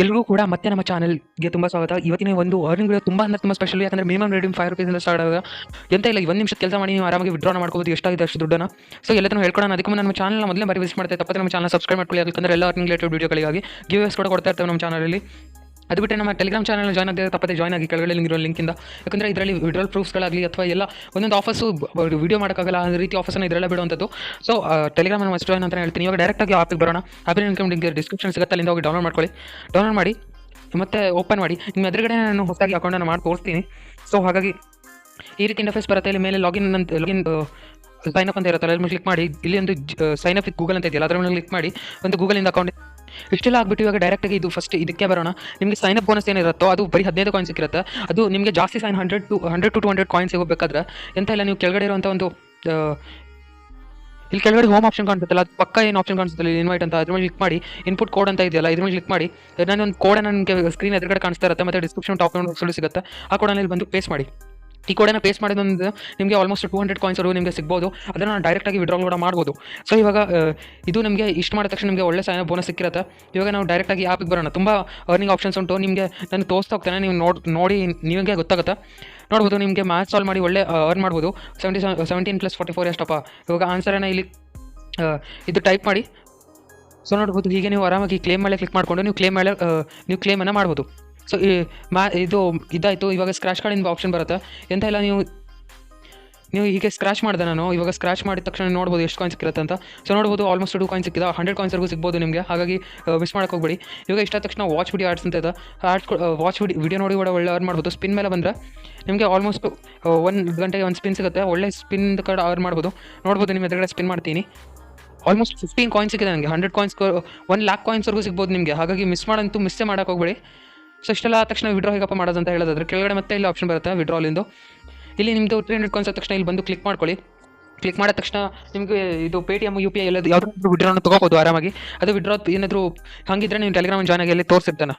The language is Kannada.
ಎಲ್ರಿಗೂ ಕೂಡ ಮತ್ತೆ ನಮ್ಮ ಚಾನಲ್ಗೆ ತುಂಬ ಸ್ವಾಗತ. ಇವತ್ತಿನ ಒಂದು ಅರ್ನಿಂಗ್ ವಿಡಿಯೋ ತುಂಬ ಅಂದರೆ ತುಂಬ ಸ್ಪೆಷಲ್. ಯಾಕಂದರೆ ಮಿನಿಮಮ್ ರೆಡಿಮ್ ₹5 ಸ್ಟಾರ್ಟ್ ಆಗ ಎಂತ ಇಲ್ಲ, 1 ನಿಮಿಷದ ಕೆಲಸ ಮಾಡಿ ನೀವು ಆರಾಮಾಗಿ ವಿಡ್ರಾ ಮಾಡ್ಕೋಬೋದು, ಎಷ್ಟಾಗಿದೆ ಅಷ್ಟು ದುಡ್ಡನ್ನು. ಸೊ ಎಲ್ಲದನ್ನು ಹೇಳ್ಕೊಡೋಣ. ಅದಕ್ಕೆ ನಮ್ಮ ಚಾನಲ್ನ ಮೊದಲೇ ಬಾರಿ ವಿಸಿಟ್ ಮಾಡ್ತಾರೆ, ತಪ್ಪದೆ ನಮ್ಮ ಚಾನಲ್ ಸಬ್ಸ್ಕ್ರೈಬ್ ಮಾಡ್ಕೊಳ್ಳಿ. ಯಾಕಂದರೆ ಎಲ್ಲ ಅರ್ನಿಂಗ್ ರಿಲೇಟೆಡ್ ವಿಡಿಯೋಗಳಿಗಾಗಿ ಗಿವ್ಸ್ ಕೂಡ ಕೊಡ್ತಾ ಇರ್ತೇವೆ ನಮ್ಮ ಚಾನಲಲ್ಲಿ. ಅದು ಬಿಟ್ಟರೆ ನಮ್ಮ ಟೆಲಿಗ್ರಾಮ್ ಚಾನಲ್ ಜಾಯ್ನ್ ಆಗಿದೆ, ತಪ್ಪದೆ ಜಾಯ್ನ್ ಆಗಿ, ಕೆಳಗಡೆ ಇರೋ ಲಿಂಕಿಂದ. ಯಾಕಂದರೆ ಇದರಲ್ಲಿ ವಿಡ್ರಾಲ್ ಪ್ರೂಫ್ಸ್ಗಳಾಗಲಿ ಅಥವಾ ಎಲ್ಲ ಒಂದೊಂದು ಆಫರ್ಸು ವಿಡಿಯೋ ಮಾಡೋಕ್ಕಾಗಲ್ಲ, ಆ ರೀತಿ ಆಫರ್ಸನ್ನು ಇದರೆಲ್ಲ ಬಿಡುವಂಥದ್ದು. ಸೊ ಟೆಲಿಗ್ರಾಮ್ ಮಸ್ಟ್ ಜಾಯ್ನ್ ಅಂತ ಹೇಳ್ತೀನಿ. ಇವಾಗ ಡೈರೆಕ್ಟಾಗಿ ಆಪಿಗೆ ಬರೋಣ. ಆಪಿನ ನಿಮಗೆ ಡಿಸ್ಕ್ರಿಪ್ಷನ್ ಸಿಗುತ್ತೆ, ಅಲ್ಲಿಂದ ಹೋಗಿ ಡೌನ್ಲೋಡ್ ಮಾಡ್ಕೊಳ್ಳಿ. ಡೌನ್ಲೋಡ್ ಮಾಡಿ ಮತ್ತೆ ಓಪನ್ ಮಾಡಿ. ನಿಮ್ಮ ಎದುರುಗಡೆ ನಾನು ಹೊಸದಾಗಿ ಅಕೌಂಟನ್ನು ಮಾಡಿ ತೋರಿಸ್ತೀನಿ. ಸೊ ಹಾಗಾಗಿ ಈ ರೀತಿ ಇಂಟರ್ಫೇಸ್ ಬರುತ್ತೆ. ಇಲ್ಲಿ ಮೇಲೆ ಲಾಗಿನ್ ಸೈನ್ ಅಪ್ ಅಂತ ಇರುತ್ತೆ, ಅಲ್ಲಿ ಕ್ಲಿಕ್ ಮಾಡಿ. ಇಲ್ಲಿ ಒಂದು ಸೈನ್ ಅಪ್ ವಿತ್ ಗೂಗಲ್ ಅಂತ ಇದೆಯಲ್ಲ, ಅದರ ಮೇಲೆ ಕ್ಲಿಕ್ ಮಾಡಿ ಒಂದು ಗೂಗಲಿಂದ ಅಕೌಂಟ್ ಇಷ್ಟೆಲ್ಲ ಆಗ್ಬಿಟ್ಟು ಇವಾಗ ಡೈರೆಕ್ಟಾಗಿ ಇದು ಫಸ್ಟ್ ಇದಕ್ಕೆ ಬರೋಣ. ನಿಮಗೆ ಸೈನ್ ಅಪ್ ಬೋನಸ್ ಏನಿರುತ್ತೋ ಅದು ಬರೀ 15 ಕಾಯಿನ್ಸ್ ಸಿಕ್ಕಿರುತ್ತೆ. ಅದು ನಿಮಗೆ ಜಾಸ್ತಿ ಸೈನ್ 100 to 200 ಕಾಯಿನ್ಸ್ ಸಿಗಬೇಕಾದ್ರೆ ಎಂತ ಇಲ್ಲ, ನೀವು ಕೆಳಗಡೆ ಇರುವಂಥ ಒಂದು ಇಲ್ಲಿ ಕೆಳಗಡೆ ಹೋಮ್ ಆಪ್ಷನ್ ಕಾಣಿಸುತ್ತಲ್ಲ, ಅದು ಪಕ್ಕ ಏನು ಆಪ್ಷನ್ ಕಾಣಿಸುತ್ತಲ್ಲ, ಇನ್ವೈಟ್ ಅಂತ, ಅದ್ರ ಮೇಲೆ ಕ್ಲಿಕ್ ಮಾಡಿ. ಇನ್ಪುಟ್ ಕೋಡ್ ಅಂತ ಇದೆಯಲ್ಲ, ಇದ್ರ ಮೇಲೆ ಕ್ಲಿಕ್ ಮಾಡಿ. ನಾನೊಂದು ಕೋಡನ್ನು ನಿಮಗೆ ಸ್ಕ್ರೀನ್ ಎದುರುಗಡೆ ಕಾಣಿಸ್ತಾ ಇರುತ್ತೆ, ಮತ್ತು ಡಿಸ್ಕ್ರಿಪ್ಷನ್ ಟಾಪ್ ಸುಳ್ಳು ಸಿಗುತ್ತೆ. ಆ ಕೋಡನ್ನು ಇಲ್ಲಿ ಬಂದು ಪೇಸ್ಟ್ ಮಾಡಿ. ಈ ಕೋಡನ್ನು ಪೇಸ್ಟ್ ಮಾಡೋದ್ರಿಂದ ನಿಮಗೆ ಆಲ್ಮೋಸ್ಟ್ 200 ಕಾಯಿನ್ಸ್ವರೆಗೂ ನಿಮಗೆ ಸಿಗ್ಬೋದು. ಅದನ್ನು ಡೈರೆಕ್ಟಾಗಿ ವಿಡ್ರಾಲ್ ಕೂಡ ಮಾಡ್ಬೋದು. ಸೊ ಇವಾಗ ಇದು ನಿಮಗೆ ಇಷ್ಟು ಮಾಡಿದ ತಕ್ಷಣ ನಿಮಗೆ ಒಳ್ಳೆ ಸೈನ್ ಬೋನಸ್ ಸಿಕ್ಕಿರುತ್ತೆ. ಇವಾಗ ನಾವು ಡೈರೆಕ್ಟಾಗಿ ಆಪಿಗೆ ಬರೋಣ. ತುಂಬ ಅರ್ನಿಂಗ್ ಆಪ್ಷನ್ಸ್ ಉಂಟು, ನಿಮಗೆ ನಾನು ತೋರಿಸ್ತಾ ಹೋಗ್ತೇನೆ, ನೀವು ನೋಡಿ ನಿಮಗೆ ಗೊತ್ತಾಗುತ್ತೆ. ನೋಡ್ಬೋದು, ನಿಮಗೆ ಮ್ಯಾಥ್ಸ್ ಸಾಲ್ವ್ ಮಾಡಿ ಒಳ್ಳೆ ಅರ್ನ್ ಮಾಡ್ಬೋದು. 17 + 44 ಎಷ್ಟಪ್ಪ? ಇವಾಗ ಆನ್ಸರನ್ನು ಇಲ್ಲಿ ಇದು ಟೈಪ್ ಮಾಡಿ. ಸೊ ನೋಡ್ಬೋದು, ಹೀಗೆ ನೀವು ಆರಾಮಾಗಿ ಕ್ಲೇಮ್ ಮೇಲೆ ಕ್ಲಿಕ್ ಮಾಡಿಕೊಂಡು ನೀವು ಕ್ಲೇಮನ್ನು ಮಾಡ್ಬೋದು. ಸೊ ಇದು ಇದಾಯಿತು. ಇವಾಗ ಸ್ಕ್ರ್ಯಾಚ್ ಕಾರ್ಡಿಂದ ಆಪ್ಷನ್ ಬರುತ್ತೆ. ಎಂತ ಇಲ್ಲ, ನೀವು ಹೀಗೆ ಸ್ಕ್ರ್ಯಾಚ್ ಮಾಡಿದೆ ನಾನು. ಇವಾಗ ಸ್ಕ್ರ್ಯಾಚ್ ಮಾಡಿದ ತಕ್ಷಣ ನೋಡ್ಬೋದು ಎಷ್ಟು ಕಾಯಿನ್ ಸಿಕ್ಕಿರುತ್ತೆ ಅಂತ. ಸೊ ನೋಡ್ಬೋದು, ಆಲ್ಮೋಸ್ಟ್ 2 ಕಾಯಿನ್ ಸಿಕ್ಕಿದೆ. 100 ಕಾಯಿನ್ಸ್ವರೆಗೂ ಸಿಗ್ಬೋದು ನಿಮಗೆ, ಹಾಗಾಗಿ ಮಿಸ್ ಮಾಡೋಕೆ ಹೋಗ್ಬೇಡಿ. ಇವಾಗ ಇಷ್ಟಾದ ತಕ್ಷಣ ವಾಚ್ ವಿಡಿಯೋ ಆಡ್ಸ್ ಅಂತ ಇದೆ. ವಾಚ್ ವಿಡಿಯೋ ನೋಡಿ ಕೂಡ ಒಳ್ಳೆ ಅರ್ನ್ ಮಾಡ್ಬೋದು. ಸ್ಪಿನ್ ಮೇಲೆ ಬಂದರೆ ನಿಮಗೆ ಆಲ್ಮೋಸ್ಟ್ 1 ಗಂಟೆಗೆ 1 ಸ್ಪಿನ್ ಸಿಗುತ್ತೆ. ಒಳ್ಳೆ ಸ್ಪಿನ್ ಕಡೆ ಅರ್ನ್ ಮಾಡ್ಬೋದು. ನೋಡ್ಬೋದು, ನಿಮ್ಮ ಎದುರುಗಡೆ ಸ್ಪಿನ್ ಮಾಡ್ತೀನಿ. ಆಲ್ಮೋಸ್ಟ್ 15 ಕಾಯಿನ್ ಸಿಕ್ಕಿದೆ ನನಗೆ. 100 ಕಾಯಿನ್ಸ್ 1 ಲ್ಯಾಕ್ ಕಾಯಿನ್ಸ್ವರೆಗೂ ಸಿಗ್ಬೋದು ನಿಮಗೆ, ಹಾಗಾಗಿ ಮಿಸ್ಸೇ ಮಾಡೋಕೆ ಹೋಗ್ಬೇಡಿ. ಸೊ ಇಷ್ಟೆಲ್ಲ ಆದ ತಕ್ಷಣ ವಿಡ್ರಾ ಹೇಗಪ್ಪ ಮಾಡೋದು ಅಂತ ಹೇಳೋದಾದ್ರೆ, ಕೆಳಗಡೆ ಮತ್ತೆ ಇಲ್ಲಿ ಆಪ್ಷನ್ ಬರುತ್ತೆ ವಿಡ್ರಾಲಿಂದು. ಇಲ್ಲಿ ನಿಮ್ಮದು 300 ಕಾಯಿನ್ಸ್ ಆದ ತಕ್ಷಣ ಇಲ್ಲಿ ಬಂದು ಕ್ಲಿಕ್ ಮಾಡ್ಕೊಳ್ಳಿ. ಕ್ಲಿಕ್ ಮಾಡಿದ ತಕ್ಷಣ ನಿಮಗೆ ಇದು ಪೇಟಿಎಮ್, UPI ಎಲ್ಲ ಯಾವುದಾದ್ರೂ ವಿಡ್ರಾನ ತೊಗೋಬೋದು ಆರಾಮಾಗಿ. ಅದು ವಿಡ್ರಾ ಏನಾದರೂ ಹಾಗಿದ್ರೆ ನೀವು ಟೆಲಿಗ್ರಾಮ್ ಜಾಯ್ನ್ ಆಗಿ ಅಲ್ಲಿ ತೋರಿಸಿರ್ತಾನೆ.